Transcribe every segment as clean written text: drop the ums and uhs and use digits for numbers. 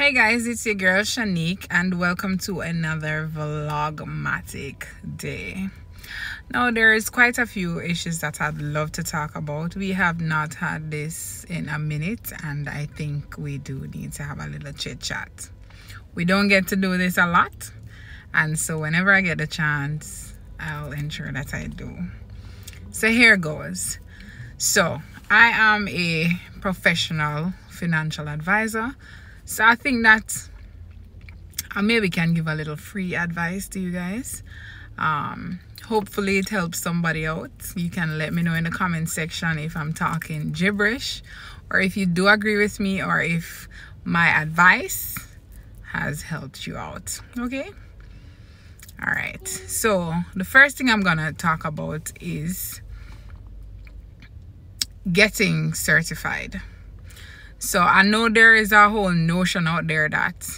Hey guys, it's your girl Shanique and welcome to another vlogmatic day. Now there is quite a few issues that I'd love to talk about. We have not had this in a minute and I think we do need to have a little chit chat. We don't get to do this a lot, and so whenever I get a chance I'll ensure that I do. So here goes. So I am a professional financial advisor. So I think that I maybe can give a little free advice to you guys. Hopefully it helps somebody out. You can let me know in the comment section if I'm talking gibberish, or if you do agree with me, or if my advice has helped you out. Okay? Alright. So the first thing I'm gonna talk about is getting certified. So I know there is a whole notion out there that,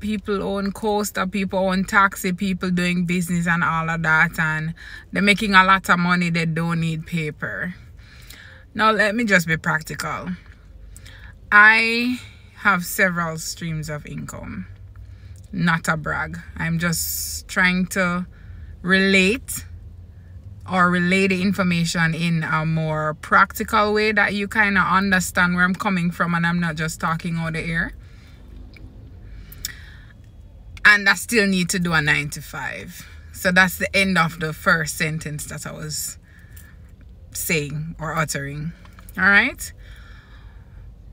people own coaster, people own taxi, people doing business and all of that, and they're making a lot of money, they don't need paper. Now let me just be practical. I have several streams of income. Not a brag. I'm just trying to relay the information in a more practical way that you kind of understand where I'm coming from, and I'm not just talking out the air. And I still need to do a 9 to 5. So that's the end of the first sentence that I was saying or uttering. All right?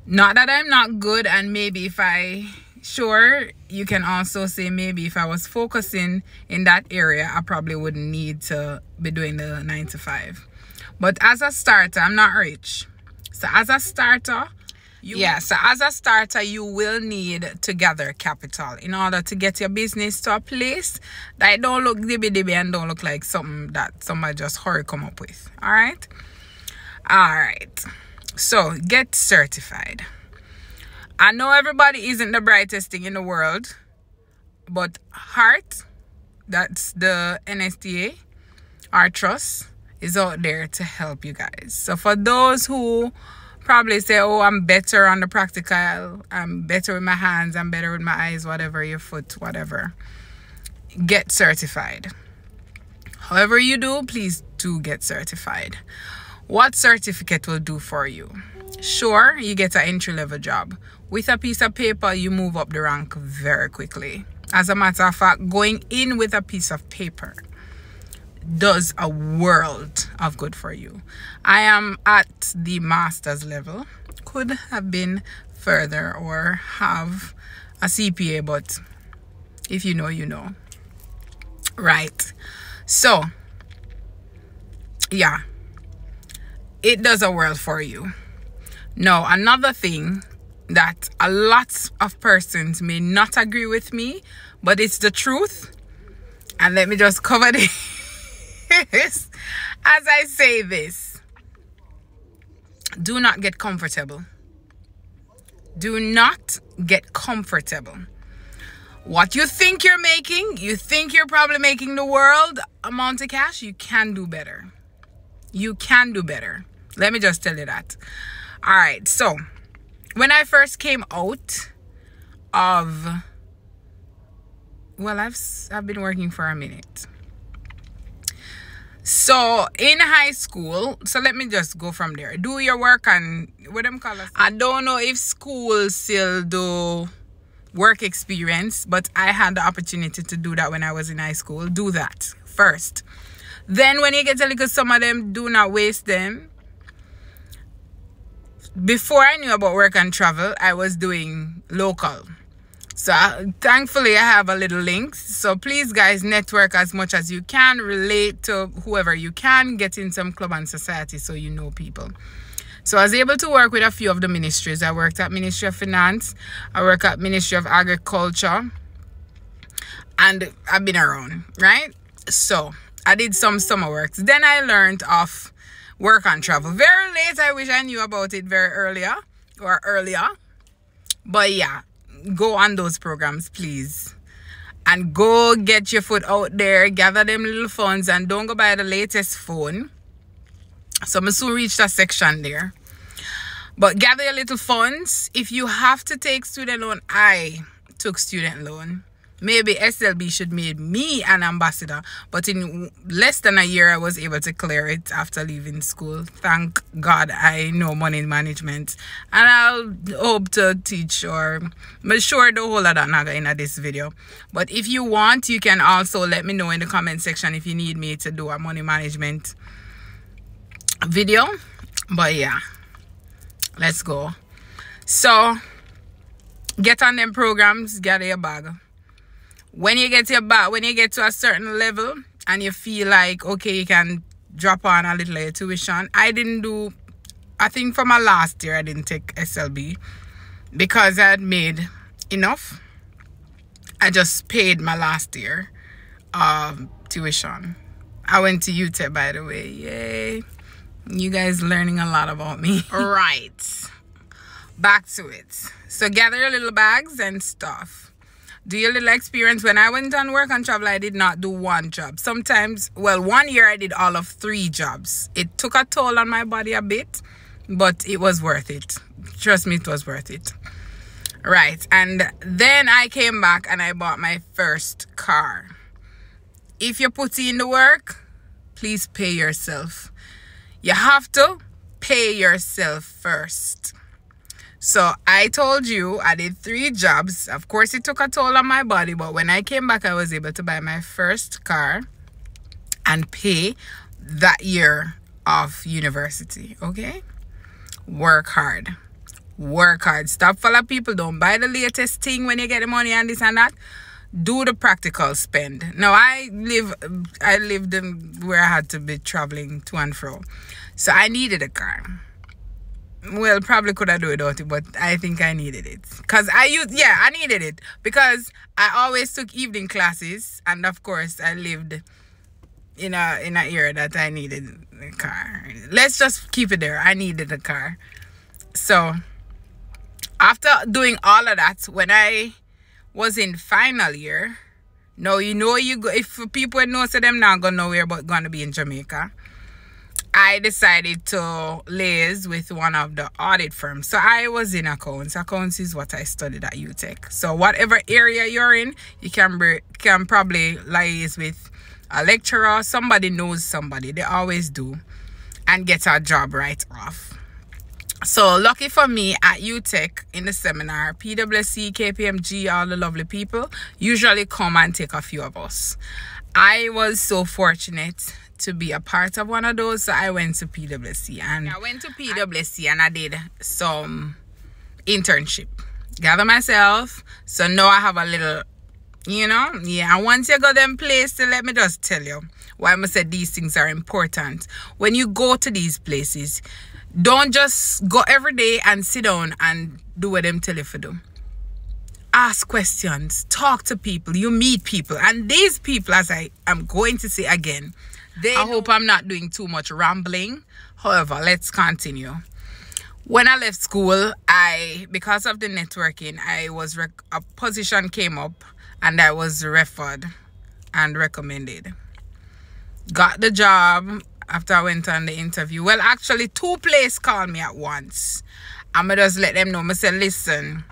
Not that I'm not good, and maybe sure, you can also say maybe if I was focusing in that area, I probably wouldn't need to be doing the 9 to 5. But as a starter, I'm not rich. So as a starter, you will need to gather capital in order to get your business to a place that don't look dibby and don't look like something that somebody just hurry come up with. All right? All right. So get certified. I know everybody isn't the brightest thing in the world, but HEART, that's the NSTA, our trust, is out there to help you guys. So for those who probably say, oh, I'm better on the practical, I'm better with my hands, I'm better with my eyes, whatever, your foot, whatever, get certified. However you do, please do get certified. What certificate will do for you? Sure, you get an entry-level job. With a piece of paper, you move up the rank very quickly. As a matter of fact, going in with a piece of paper does a world of good for you. I am at the master's level. Could have been further or have a CPA, but if you know, you know. Right. So, yeah. It does a world for you. Now, another thing that a lot of persons may not agree with me, but it's the truth. And let me just cover this as I say this. Do not get comfortable. Do not get comfortable. What you think you're making, you think you're probably making the world amount of cash, you can do better. You can do better. Let me just tell you that. All right, so when I first came out of, well, I've been working for a minute. So in high school, so let me just go from there. Do your work and what them call us? I don't know if schools still do work experience, but I had the opportunity to do that when I was in high school. Do that first. Then when you get a little, some of them, do not waste them. Before I knew about work and travel, I was doing local. So thankfully I have a little links. So please guys, network as much as you can, relate to whoever you can, get in some club and society so you know people. So I was able to work with a few of the ministries. I worked at Ministry of Finance, I work at Ministry of Agriculture, and I've been around, right? So I did some summer works. Then I learned of work and travel. Very late. I wish I knew about it very earlier. But yeah, go on those programs, please. And go get your foot out there. Gather them little funds and don't go buy the latest phone. So I soon reached that section there. But gather your little funds. If you have to take student loan, I took student loan. Maybe SLB should make me an ambassador. But in less than a year, I was able to clear it after leaving school. Thank God I know money management. And I'll hope to teach or I'm sure the whole of that naga in this video. But if you want, you can also let me know in the comment section if you need me to do a money management video. But yeah, let's go. So get on them programs, gather your bag. When you get to a certain level and you feel like, okay, you can drop on a little tuition. I think for my last year, I didn't take SLB because I had made enough. I just paid my last year tuition. I went to UTEP, by the way. Yay. You guys learning a lot about me. All right. Back to it. So gather your little bags and stuff. Do your little experience. When I went on work and travel, I did not do one job. Sometimes, well, 1 year I did all of 3 jobs. It took a toll on my body a bit, but it was worth it. Trust me, it was worth it. Right. And then I came back and I bought my first car. If you put in the work, please pay yourself. You have to pay yourself first. So I told you I did 3 jobs. Of course, it took a toll on my body. But when I came back, I was able to buy my first car and pay that year of university. Okay? Work hard. Work hard. Stop following people. Don't buy the latest thing when you get the money and this and that. Do the practical spend. Now, I lived where I had to be traveling to and fro. So I needed a car. Well, probably could have do without it, but I think I needed it. Because I needed it. Because I always took evening classes. And of course, I lived in an area that I needed a car. Let's just keep it there. I needed a car. So, after doing all of that, when I was in final year, now you know if people know so them not going nowhere but going to be in Jamaica, I decided to liaise with one of the audit firms. So I was in accounts. Accounts is what I studied at UTEC. So whatever area you're in, you can probably liaise with a lecturer. Somebody knows somebody. They always do. And get a job right off. So lucky for me at UTEC in the seminar, PWC, KPMG, all the lovely people usually come and take a few of us. I was so fortunate to be a part of one of those, so I went to PWC and I did some internship. Gather myself. So now I have a little, and once you go them places, let me just tell you why I say these things are important. When you go to these places, don't just go every day and sit down and do what them tell you to do. Ask questions, talk to people, you meet people, and these people, as I am going to say again, I hope I'm not doing too much rambling. However, let's continue. When I left school, because of the networking, a position came up and I was referred and recommended. Got the job after I went on the interview. Well, actually, 2 places called me at once. I'm going to just let them know. I said, listen,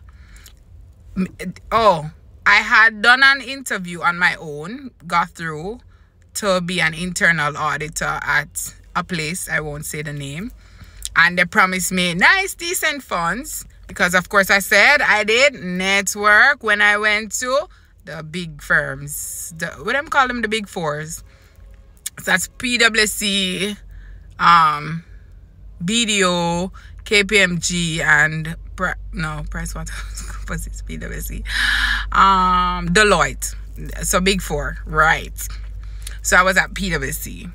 I had done an interview on my own, got through to be an internal auditor at a place, I won't say the name, and they promised me nice decent funds because of course I said I did network when I went to the big firms, what them call them, the big 4s. So that's PWC, BDO, KPMG, and Pricewaterhouse, PWC, Deloitte. So big 4, right? So I was at PWC.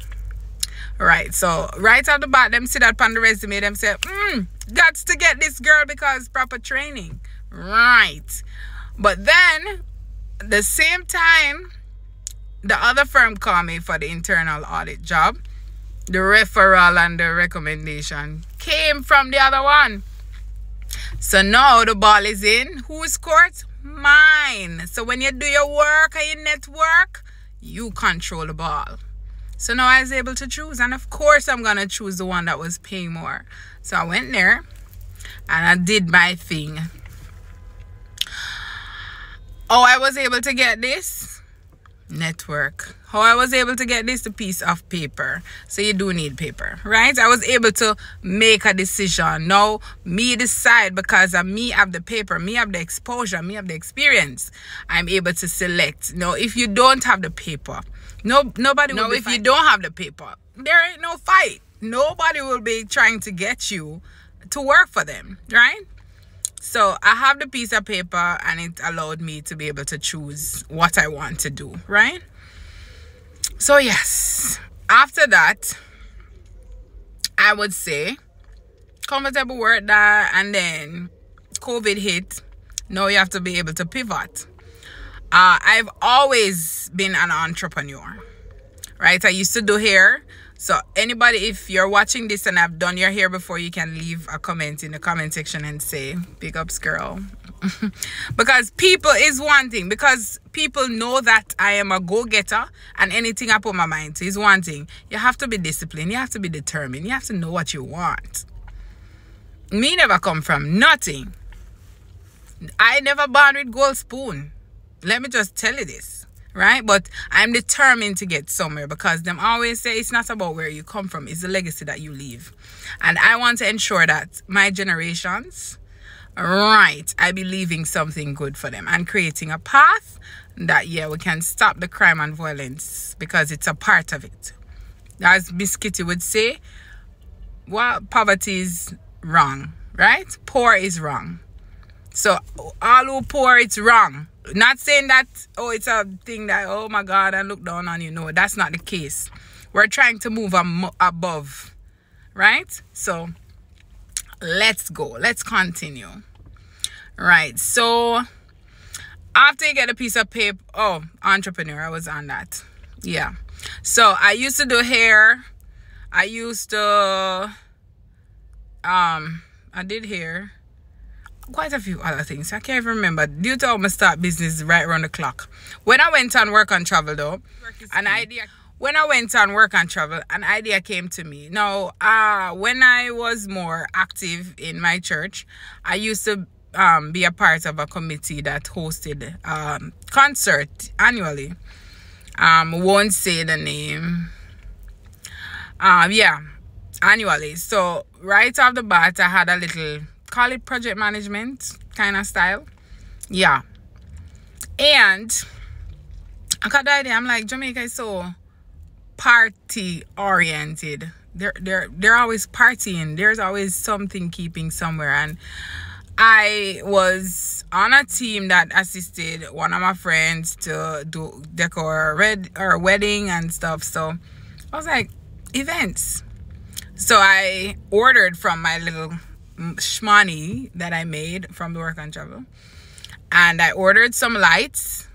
Right. So right out the bat, them see that on the resume, them say, got to get this girl because proper training. Right. But then, the same time, the other firm called me for the internal audit job. The referral and the recommendation came from the other one. So now the ball is in whose court? Mine. So when you do your work and your network, you control the ball. So now I was able to choose. And of course, I'm going to choose the one that was paying more. So I went there. and I did my thing. Oh, I was able to get this network. How I was able to get this, a piece of paper. So you do need paper, right? I was able to make a decision. Now me decide, because me have the paper, me have the exposure, me have the experience. I'm able to select. Now if you don't have the paper, nobody will. Now if you don't have the paper, there ain't no fight. Nobody will be trying to get you to work for them, right? So I have the piece of paper, and it allowed me to be able to choose what I want to do, right? So yes, after that, I would say comfortable work there, and then COVID hit. Now you have to be able to pivot. I've always been an entrepreneur, right? I used to do hair. So anybody, if you're watching this and have done your hair before, you can leave a comment in the comment section and say, big ups, girl. Because people is one thing. Because people know that I am a go-getter, and anything I put my mind to is one thing. You have to be disciplined. You have to be determined. You have to know what you want. Me never come from nothing. I never born with gold spoon. Let me just tell you this. Right? But I'm determined to get somewhere, because them always say it's not about where you come from, it's the legacy that you leave. And I want to ensure that my generations, right, I be leaving something good for them and creating a path that, yeah, we can stop the crime and violence, because it's a part of it. As Biscuity would say, well, poverty is wrong, right? Poor is wrong. So all who poor, it's wrong. Not saying that, oh, it's a thing that, oh my God, I look down on you. No, that's not the case. We're trying to move above, right? So let's go. Let's continue. Right. So after you get a piece of paper, oh, entrepreneur, I was on that. Yeah. So I used to do hair. I used to, I did hair. Quite a few other things. I can't even remember. Due to how I start business right around the clock. When I went on work and travel though, an idea came to me. Now, when I was more active in my church, I used to be a part of a committee that hosted concert annually. Won't say the name. Yeah, annually. So right off the bat, I had a little, call it project management kind of style. Yeah. And I got the idea. I'm like, Jamaica is so party oriented. They're always partying. There's always something keeping somewhere. And I was on a team that assisted one of my friends to decor her wedding and stuff. So I was like, events. So I ordered from my little shmoney that I made from the work and travel, and I ordered some lights.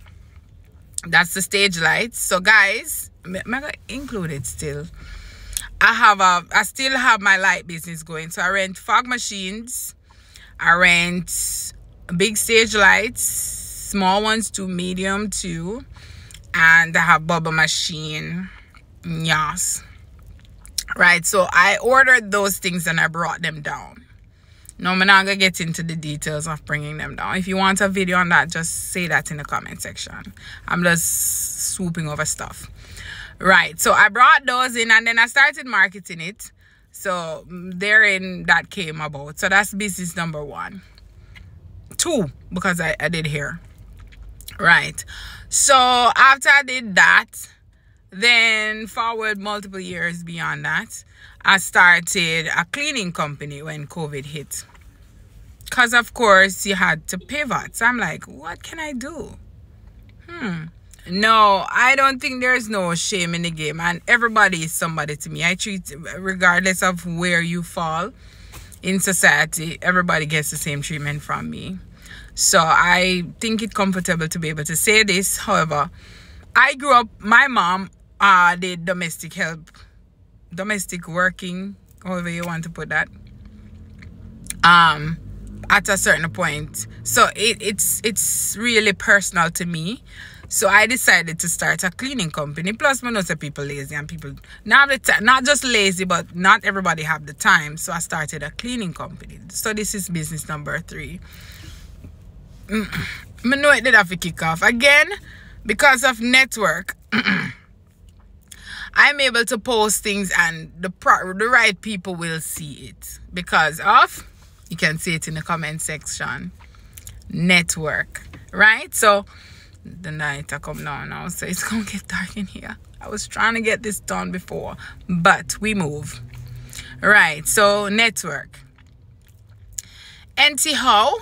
That's the stage lights. So guys, I'm gonna include it still. I still have my light business going. So I rent fog machines, I rent big stage lights, small ones to medium too, and I have bubble machine. Yes, right. So I ordered those things and I brought them down. No, I'm not going to get into the details of bringing them down. If you want a video on that, just say that in the comment section. I'm just swooping over stuff. Right. So I brought those in and then I started marketing it. So therein that came about. So that's business number 1. 2, because I did hair. Right. So after I did that, then forward multiple years beyond that, I started a cleaning company when COVID hit. Because, of course, you had to pivot. So I'm like, what can I do? No, I don't think there's no shame in the game. And everybody is somebody to me. I treat, regardless of where you fall in society, everybody gets the same treatment from me. So I think it's comfortable to be able to say this. However, I grew up, my mom did domestic help. Domestic working, however you want to put that. at a certain point. So it's really personal to me. So I decided to start a cleaning company. Plus, I know some people lazy and people not have the time, not just lazy, but not everybody have the time. So I started a cleaning company. So this is business number 3. I know it did have to kick off again because of network. I'm able to post things and the right people will see it because of, you can see it in the comment section, network, right? So the night I come down now, so it's gonna get dark in here. I was trying to get this done before, but we move. Right, so network. Anyhow,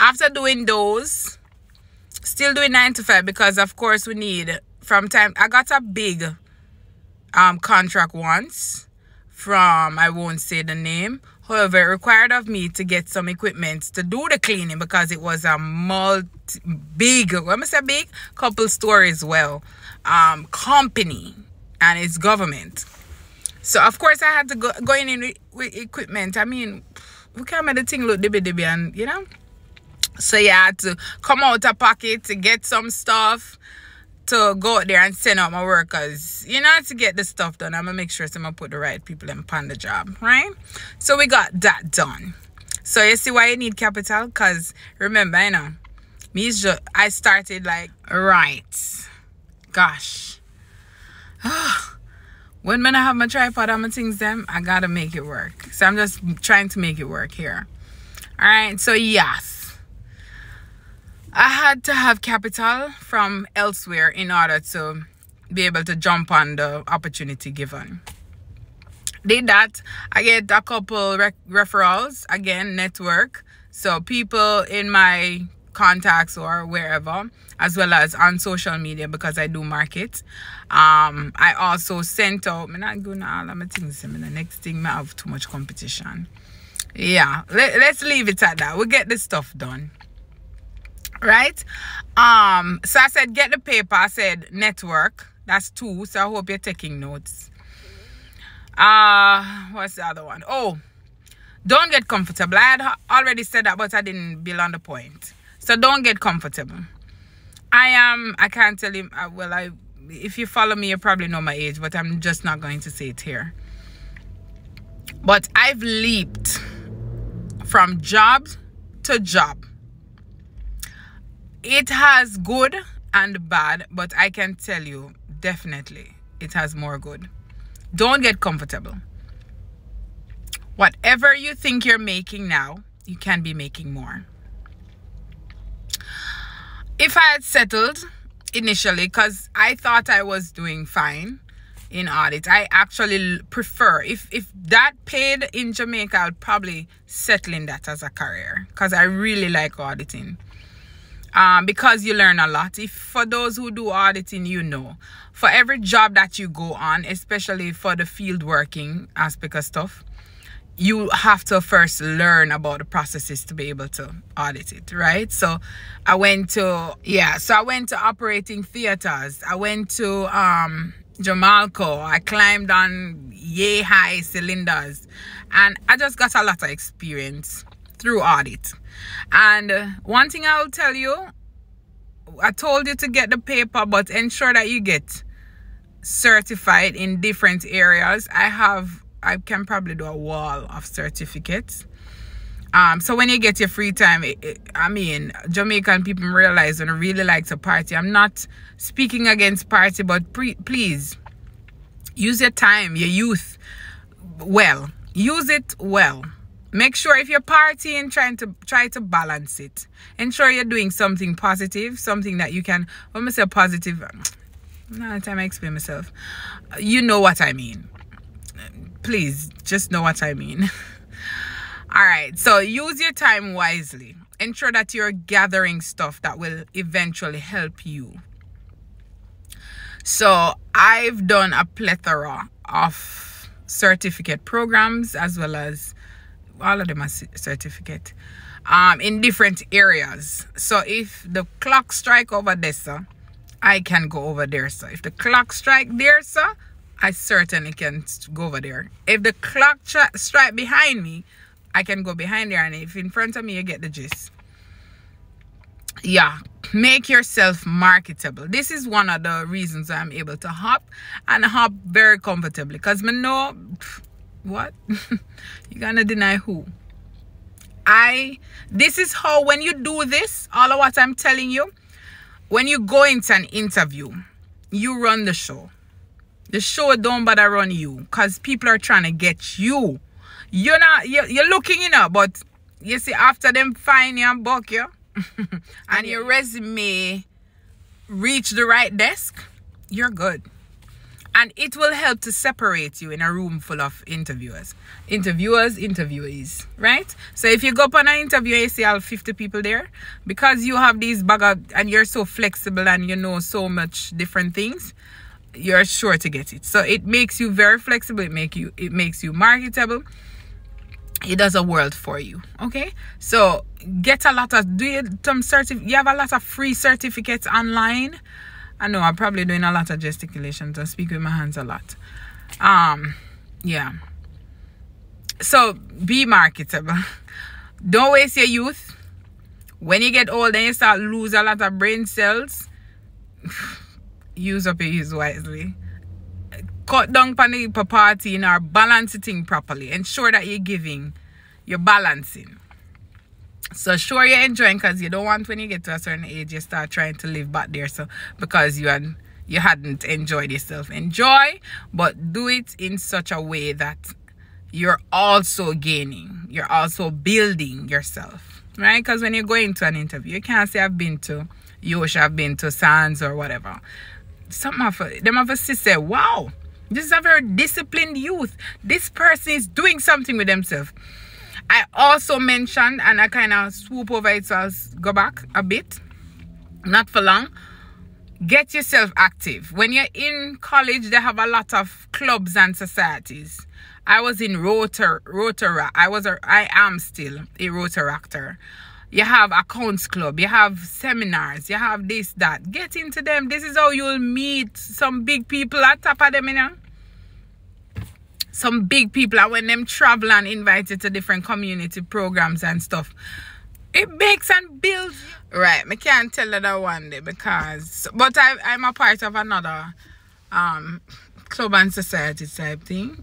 after doing those, still doing 9 to 5 because of course we need from time. I got a big contract once from, I won't say the name, however it required of me to get some equipment to do the cleaning because it was a big, when I say big, couple store as well, company, and it's government. So of course I had to go in with equipment. I mean, we can't make the thing look dibby and you know, so you had to come out of pocket to get some stuff to go out there and send out my workers, you know, to get the stuff done. I'm gonna make sure I'm gonna put the right people in on the job, right? So we got that done. So you see why you need capital? Because remember, you know, I started like, right, gosh, when I have my tripod and my things them, I gotta make it work. So I'm just trying to make it work here. All right, so yes, I had to have capital from elsewhere in order to be able to jump on the opportunity given. Did that. I get a couple referrals, again, network. So people in my contacts or wherever, as well as on social media because I do market. I also sent out, I'm not doing all of my things. The next thing, I have too much competition. Yeah, let's leave it at that. We'll get this stuff done. Right? So I said get the paper. I said network. That's 2. So I hope you're taking notes. What's the other one? Oh, don't get comfortable. I had already said that, but I didn't build on the point. So don't get comfortable. I can't tell you, if you follow me, you probably know my age, but I'm just not going to say it here. But I've leaped from job to job. It has good and bad, but I can tell you, definitely, it has more good. Don't get comfortable. Whatever you think you're making now, you can be making more. If I had settled initially, because I thought I was doing fine in audit, I actually prefer, if that paid in Jamaica, I'll probably settle in that as a career, because I really like auditing. Because you learn a lot. For those who do auditing, you know, for every job that you go on, especially for the field working aspect of stuff, you have to first learn about the processes to be able to audit it, right? So I went to operating theaters. I went to Jamalco. I climbed on yay high cylinders, and I just got a lot of experience through audit. And one thing I will tell you, I told you to get the paper, but ensure that you get certified in different areas. I can probably do a wall of certificates. So when you get your free time, I mean, Jamaican people realize when I really like to party. I'm not speaking against party, but please use your time, your youth well. Use it well. Make sure if you're partying, try to balance it. Ensure you're doing something positive, something that you can, when I say positive, no time I explain myself. You know what I mean. Please, just know what I mean. All right, so use your time wisely. Ensure that you're gathering stuff that will eventually help you. So I've done a plethora of certificate programs, as well as all of them are certificate in different areas. So if the clock strike over there, sir, I can go over there, sir. If the clock strike there, sir, I certainly can go over there. If the clock strike behind me, I can go behind there, and if in front of me, you get the gist. Yeah, make yourself marketable. This is one of the reasons I'm able to hop and hop very comfortably, because me know what you gonna deny who. This is how, when you do this, all of what I'm telling you, when you go into an interview, you run the show. The show don't bother run you, because people are trying to get you. You're looking, but you see, after them find you and buck you and your resume reach the right desk, you're good. And it will help to separate you in a room full of interviewers, interviewees, right? So if you go up on an interview and you see all 50 people there, because you have these and you're so flexible and you know so much different things, you're sure to get it. So it makes you very flexible. It makes you marketable. It does a world for you. Okay, so get a lot of you have a lot of free certificates online. I know I'm probably doing a lot of gesticulations. I speak with my hands a lot. Yeah, so be marketable. Don't waste your youth. When you get old and you start lose a lot of brain cells, use up your youth wisely. Cut down on the partying or balance it in properly. Ensure that you're balancing. So sure you're enjoying, because you don't want, when you get to a certain age, you start trying to live back there. So because you hadn't enjoyed yourself. Enjoy, but do it in such a way that you're also gaining. You're also building yourself. Right? Because when you go into an interview, you can't say I've been to Yosh, I've been to Sands or whatever. Them of us say, wow, this is a very disciplined youth. This person is doing something with themselves. I also mentioned, and I kind of swoop over it, so I'll go back a bit, not for long. Get yourself active. When you're in college, they have a lot of clubs and societies. I was in Rotaract. I am still a Rotaractor. You have accounts club, you have seminars, you have this, that. Get into them. This is how you'll meet some big people at top of them, Some big people, and when them travel and invite you to different community programs and stuff, it makes and builds. Right, I can't tell you that one day but I'm a part of another club and society type thing.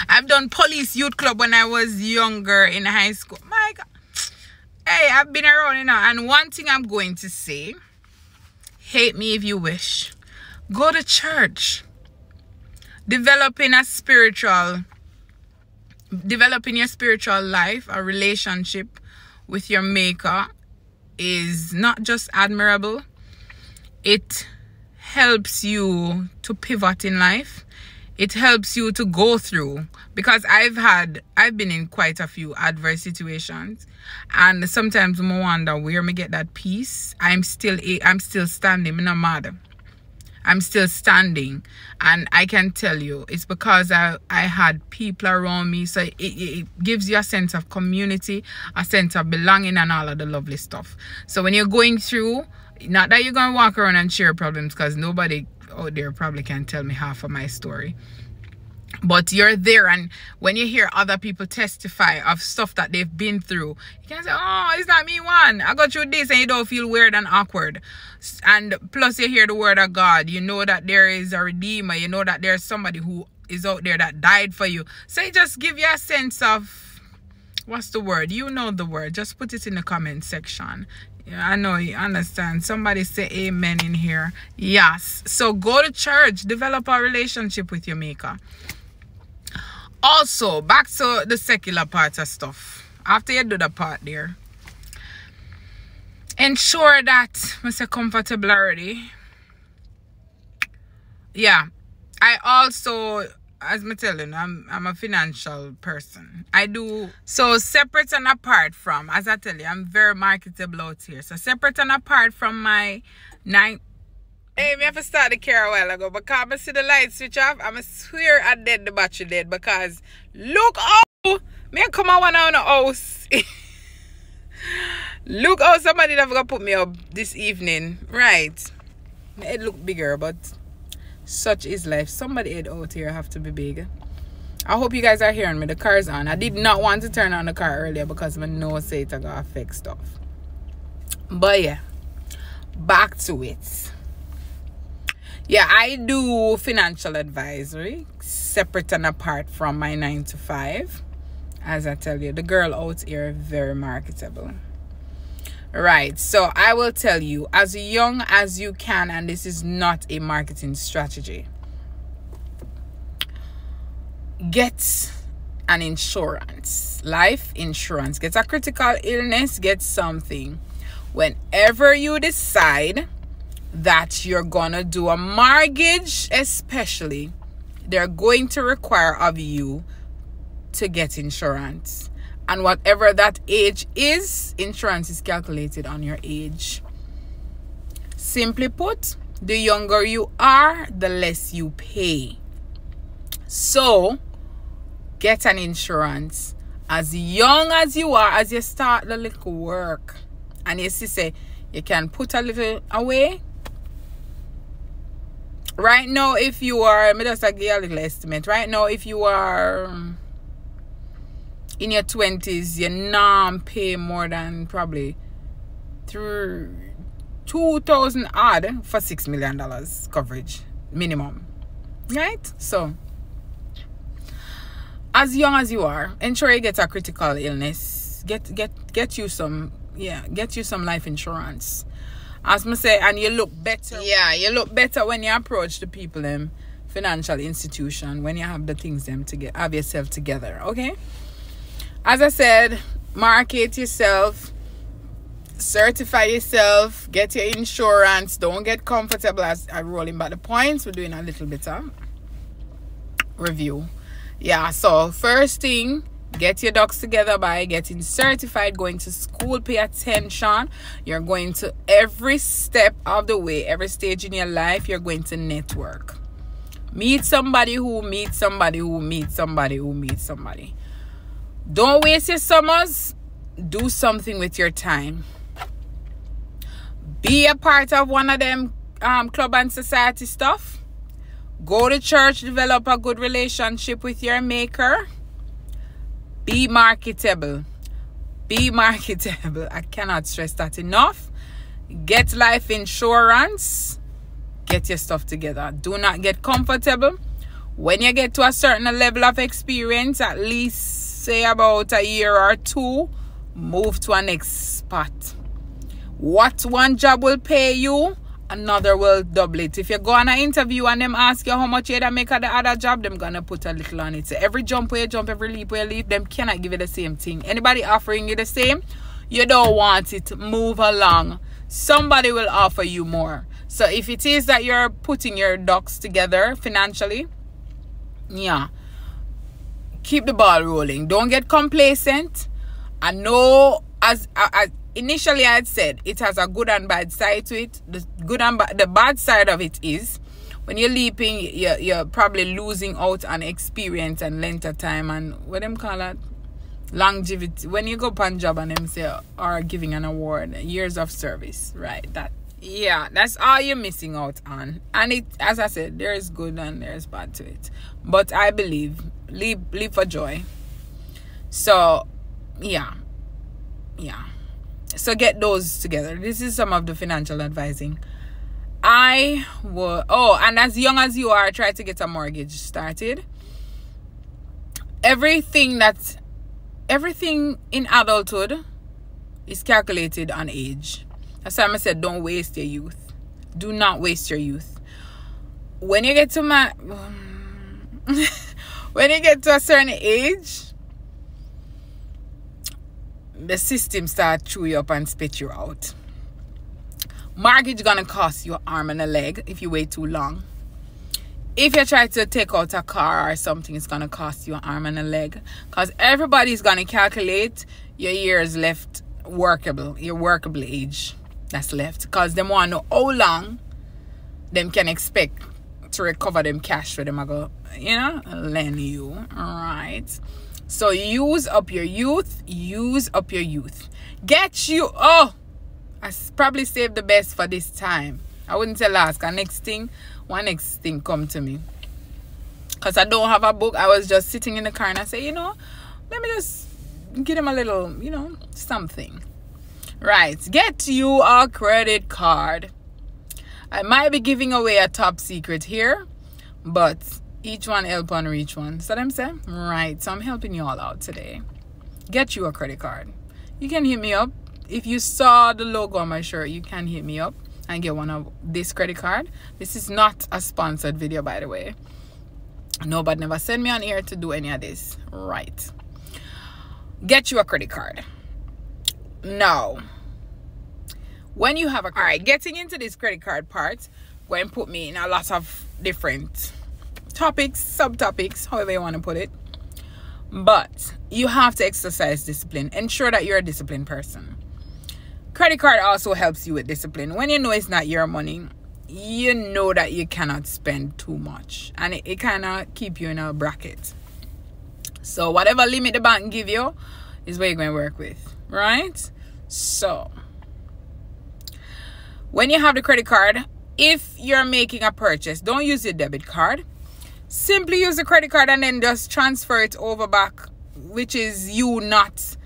I've done police youth club when I was younger in high school. My God. Hey, I've been around, and one thing I'm going to say, hate me if you wish, go to church. Developing your spiritual life, a relationship with your maker, is not just admirable. It helps you to pivot in life. It helps you to go through, because I've been in quite a few adverse situations, and sometimes I wonder where me get that peace. I'm still standing. I'm not mad. I'm still standing, and I can tell you it's because I had people around me. So it gives you a sense of community, a sense of belonging, and all of the lovely stuff. So when you're going through, not that you're gonna walk around and share problems, because nobody out there probably can tell me half of my story, but you're there, and when you hear other people testify of stuff that they've been through, you can say, oh, it's not me one, I got through this, and you don't feel weird and awkward. And plus you hear the word of God, you know that there is a redeemer, you know that there's somebody who is out there that died for you. So it just give you a sense of, what's the word? You know the word, just put it in the comment section. I know you understand. Somebody say amen in here. Yes. So go to church, develop a relationship with your maker. Also, back to the secular part of stuff. After you do the part there, ensure that Mr. Comfortable already. Yeah. I also, as I tell you, I'm a financial person. I do, so separate and apart from, as I tell you, I'm very marketable out here. So separate and apart from my 9. Hey, me have to start the car a while ago, because I see the light switch off. I'm swear I dead the battery dead, because look how me come on one on the house. Look how somebody never gonna put me up this evening. Right. My head look bigger, but such is life. Somebody head out here have to be big. I hope you guys are hearing me. The car is on. I did not want to turn on the car earlier because I know say it's gonna affect stuff. But yeah, back to it. Yeah, I do financial advisory separate and apart from my 9 to 5. As I tell you, the girl out here is very marketable. Right, so I will tell you as young as you can, and this is not a marketing strategy. Get an insurance, life insurance. Get a critical illness, get something. Whenever you decide that you're gonna do a mortgage, especially, they're going to require of you to get insurance. And whatever that age is, insurance is calculated on your age. Simply put, the younger you are, the less you pay. So, get an insurance as young as you are, as you start the little work. And you see, say, you can put a little away. Right now, if you are, let me just give you a little estimate. Right now, if you are in your 20s, you not pay more than probably through $2,000 odd for $6 million coverage minimum, right? So as young as you are, ensure you get a critical illness. Get you some life insurance. As I say, and you look better. Yeah, you look better when you approach the people financial institution, when you have the things them to have yourself together. Okay. As I said, market yourself, certify yourself, get your insurance. Don't get comfortable as I'm rolling back the points. We're doing a little bit of review. Yeah, so first thing, get your ducks together by getting certified, going to school, pay attention. You're going to every step of the way, every stage in your life, you're going to network. Meet somebody who meets somebody who meets somebody who meets somebody. Don't waste your summers. Do something with your time. Be a part of one of them club and society stuff. Go to church, develop a good relationship with your maker. Be marketable. Be marketable. I cannot stress that enough. Get life insurance. Get your stuff together. Do not get comfortable. When you get to a certain level of experience, at least say about a year or two, move to a next spot. What one job will pay you, another will double it. If you go on an interview and them ask you how much you make at the other job, them gonna put a little on it. So every jump where you jump, every leap where you leap, them cannot give you the same thing. Anybody offering you the same, you don't want it. Move along. Somebody will offer you more. So if it is that you're putting your ducks together financially, yeah, keep the ball rolling. Don't get complacent. I know, as initially I had said, it has a good and bad side to it. The bad side of it is when you're leaping, you're probably losing out on experience and length of time and what them call that, longevity. When you go up on job and them say are giving an award, years of service, right? That's all you're missing out on. And it, as I said, there is good and there's bad to it. But I believe, live for joy. So, yeah. So get those together. This is some of the financial advising. And as young as you are, try to get a mortgage started. Everything in adulthood is calculated on age. That's why I said don't waste your youth. Do not waste your youth. When you get to when you get to a certain age, the system start chew you up and spit you out. Mortgage gonna cost you an arm and a leg if you wait too long. If you try to take out a car or something, it's gonna cost you an arm and a leg. Because everybody's gonna calculate your years left workable, your workable age that's left. Because they want to know how long them can expect to recover them cash for them I go, lend you. Alright. So use up your youth. Get you, I probably saved the best for this time. I wouldn't say last, because next thing come to me. because I don't have a book. I was just sitting in the car and I say, let me just give them a little, something. Right, get you a credit card. I might be giving away a top secret here, but each one help on reach one. So them say, right, so I'm helping you all out today. Get you a credit card. You can hit me up. If you saw the logo on my shirt, you can hit me up and get one of this credit card. This is not a sponsored video, by the way. Nobody never sent me on here to do any of this. Right. Get you a credit card. Now, when you have a credit, all right, getting into this credit card part, going to put me in a lot of different topics, subtopics, however you want to put it. But you have to exercise discipline. Ensure that you're a disciplined person. Credit card also helps you with discipline. When you know it's not your money, you know that you cannot spend too much. And it kind of keep you in a bracket. So whatever limit the bank give you is what you're going to work with. Right? So when you have the credit card, if you're making a purchase, don't use your debit card. Simply use the credit card and then just transfer it over back, which is you not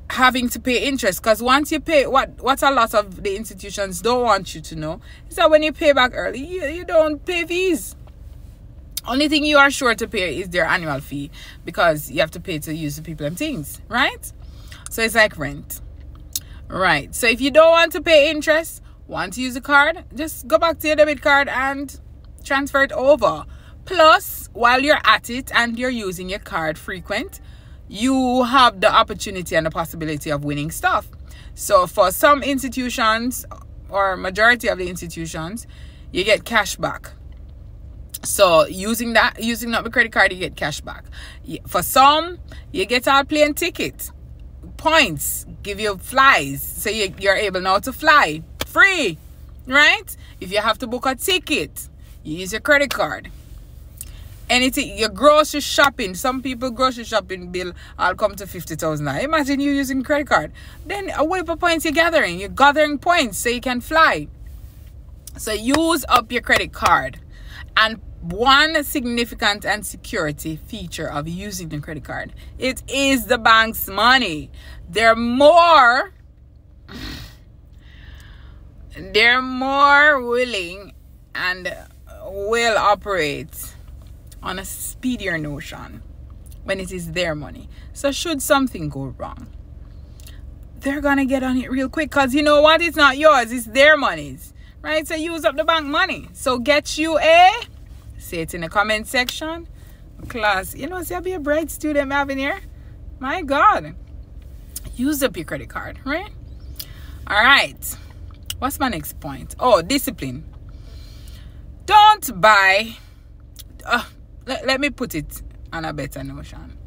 having to pay interest. Because once you pay, what a lot of the institutions don't want you to know is that when you pay back early, you don't pay fees. Only thing you are sure to pay is their annual fee, because you have to pay to use the people and things, right? So it's like rent. Right. So if you don't want to pay interest, want to use a card, just go back to your debit card and transfer it over. Plus, while you're at it and you're using your card frequent, you have the opportunity and the possibility of winning stuff. So for some institutions, or majority of the institutions, you get cash back. So using up the credit card, you get cash back. For some, you get a plane ticket. Points give you flies. So you're able now to fly free, right? If you have to book a ticket, you use your credit card. Anything, your grocery shopping, some people grocery shopping bill will come to 50,000. Imagine you using credit card. Then what points you're gathering? You're gathering points so you can fly. So use up your credit card. And one significant and security feature of using the credit card, it is the bank's money. They're more willing and will operate on a speedier notion when it is their money. So should something go wrong, they're gonna get on it real quick, because you know what, it's not yours, it's their monies, right? So use up the bank money. So get you say it in the comment section, class. See, I'll be a bright student having here. My God, use up your credit card, right? All right, what's my next point? Oh, discipline. Don't buy let me put it on a better notion.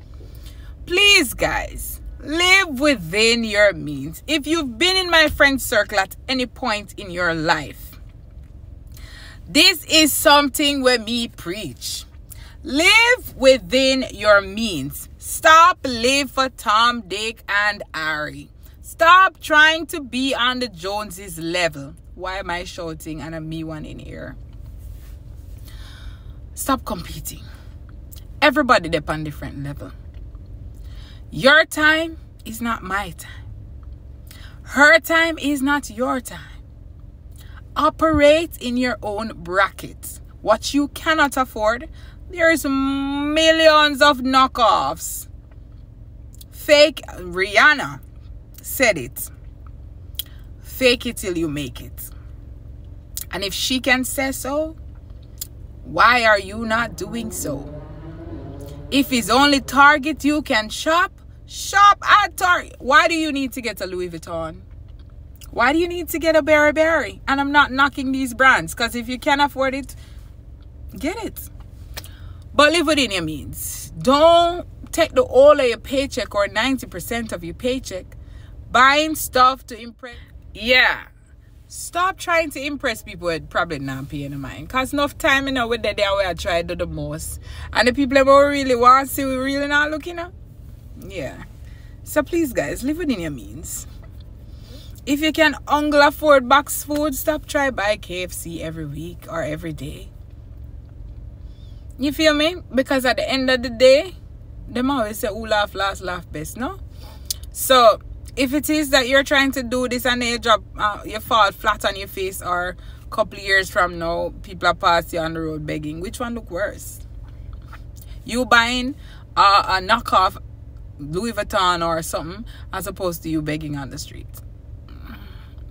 Please, guys, live within your means. If you've been in my friend circle at any point in your life, this is something where me preach. Live within your means. Stop living for Tom, Dick, and Harry. Stop trying to be on the Joneses level. Why am I shouting and I'm me one in here? Stop competing. Everybody they're on different level. Your time is not my time. Her time is not your time. Operate in your own brackets. What you cannot afford, there's millions of knockoffs. Fake. Rihanna said it. Fake it till you make it. And if she can say so, why are you not doing so? If it's only Target you can shop, shop at Target. Why do you need to get a Louis Vuitton? Why do you need to get a Berry? And I'm not knocking these brands, because if you can afford it, get it. But live within your means. Don't take the whole of your paycheck or 90% of your paycheck buying stuff to impress. Yeah. Stop trying to impress people with probably not paying the mind. Because enough time, with the day where I try to do the most. And the people who really want to see, we really not looking at. Yeah. So please, guys, live within your means. If you can only afford box food, stop trying to buy KFC every week or every day. You feel me? Because at the end of the day, them always say who laugh last laugh best, no? So if it is that you're trying to do this and then you drop, you fall flat on your face, or a couple of years from now, people are passing you on the road begging, which one look worse? You buying a knockoff Louis Vuitton or something, as opposed to you begging on the street?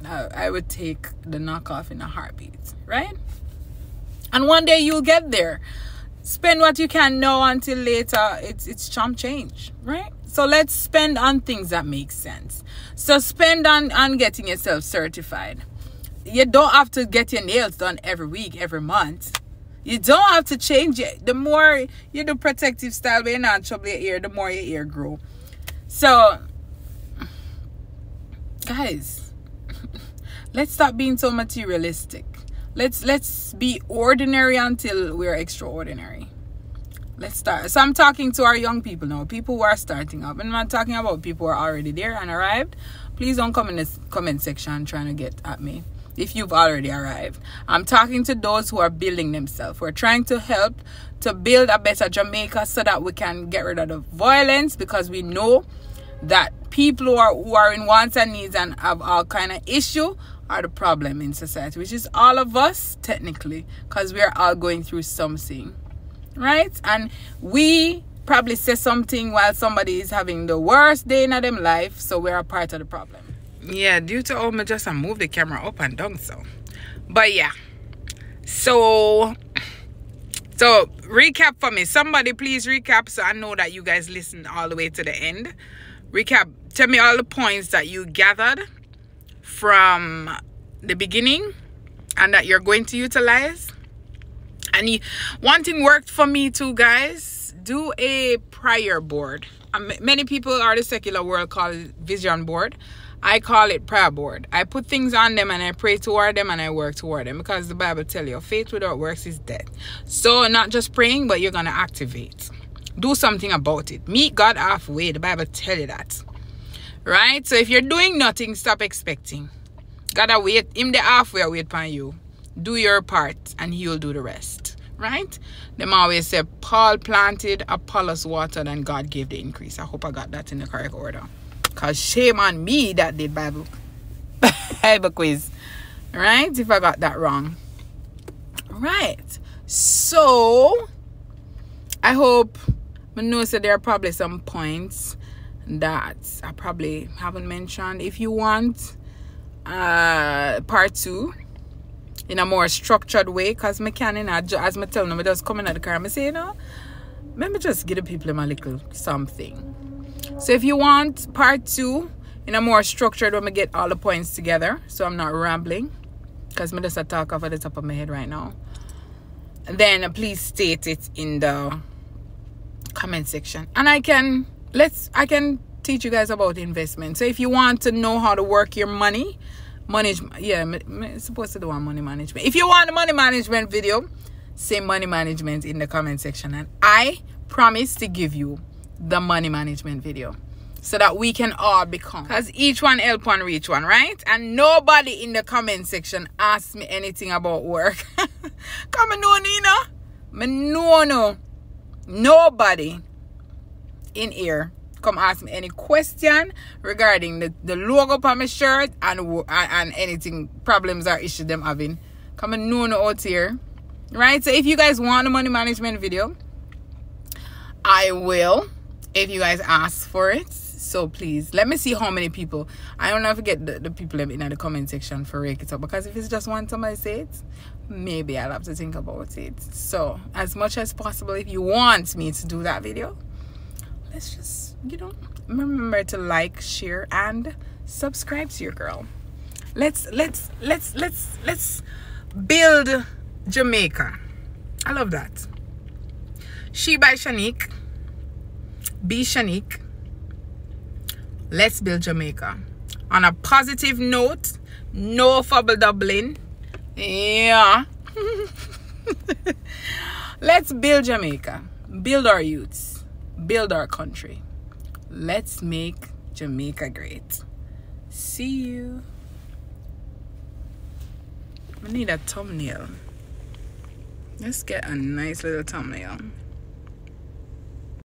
I would take the knockoff in a heartbeat, right? And one day you'll get there. Spend what you can now until later. It's chump change, right? So let's spend on things that make sense. So spend on getting yourself certified. You don't have to get your nails done every week, every month. You don't have to change it. The more you do protective style, but you're not trouble your ear, the more your ear grow. So, guys, let's stop being so materialistic. Let's be ordinary until we're extraordinary. Let's start. So I'm talking to our young people now, people who are starting up. And I'm not talking about people who are already there and arrived. Please don't come in the comment section trying to get at me if you've already arrived. I'm talking to those who are building themselves. We're trying to help to build a better Jamaica so that we can get rid of the violence, because we know that people who are in wants and needs and have all kind of issue are the problem in society, which is all of us technically, because we are all going through something, right? And we probably say something while somebody is having the worst day in their life, so we're a part of the problem. Yeah, due to all me just move the camera up and down, so. But yeah, so recap for me. Somebody please recap, so I know that you guys listened all the way to the end. Recap. Tell me all the points that you gathered from the beginning and that you're going to utilize. And one thing worked for me too, guys. Do a prayer board. Many people are the secular world call it vision board. I call it prayer board. I put things on them and I pray toward them and I work toward them, because the Bible tells you faith without works is dead. So not just praying, but you're going to activate. Do something about it. Meet God halfway. The Bible tells you that. Right? So if you're doing nothing, stop expecting. Gotta wait. Him the halfway wait upon you. Do your part and he will do the rest. Right? Them always say Paul planted, Apollos watered, and God gave the increase. I hope I got that in the correct order. Because shame on me that did Bible quiz. Right? If I got that wrong. Right. So I hope I know that there are probably some points that I probably haven't mentioned. If you want part 2 in a more structured way, because I can, as I tell them, I just come in at the car and I say, you know, let me just give the people a little something. So if you want part 2 in a more structured way, I get all the points together, so I'm not rambling, because I just talk off at the top of my head right now, then please state it in the comment section, and I can teach you guys about investment. So if you want to know how to work your money management, yeah, I'm supposed to do a money management. If you want a money management video, say money management in the comment section, and I promise to give you the money management video so that we can all become, because each one help one reach one, right? And nobody in the comment section asks me anything about work. Come on, no, nobody in here come ask me any question regarding the logo on my shirt and anything problems or issues them having. Come on, no out here, right? So if you guys want a money management video, I will, if you guys ask for it. So please let me see how many people. I don't know if I get the people in the comment section for rake it up, because if it's just one somebody say it, maybe I'll have to think about it. So as much as possible, if you want me to do that video, let's just, you know, remember to like, share, and subscribe to your girl. Let's build Jamaica. I love that. She by Shanique, be Shanique. Let's build Jamaica on a positive note. No fubble doubling. Yeah. Let's build Jamaica. Build our youths. Build our country. Let's make Jamaica great. See you. I need a thumbnail. Let's get a nice little thumbnail.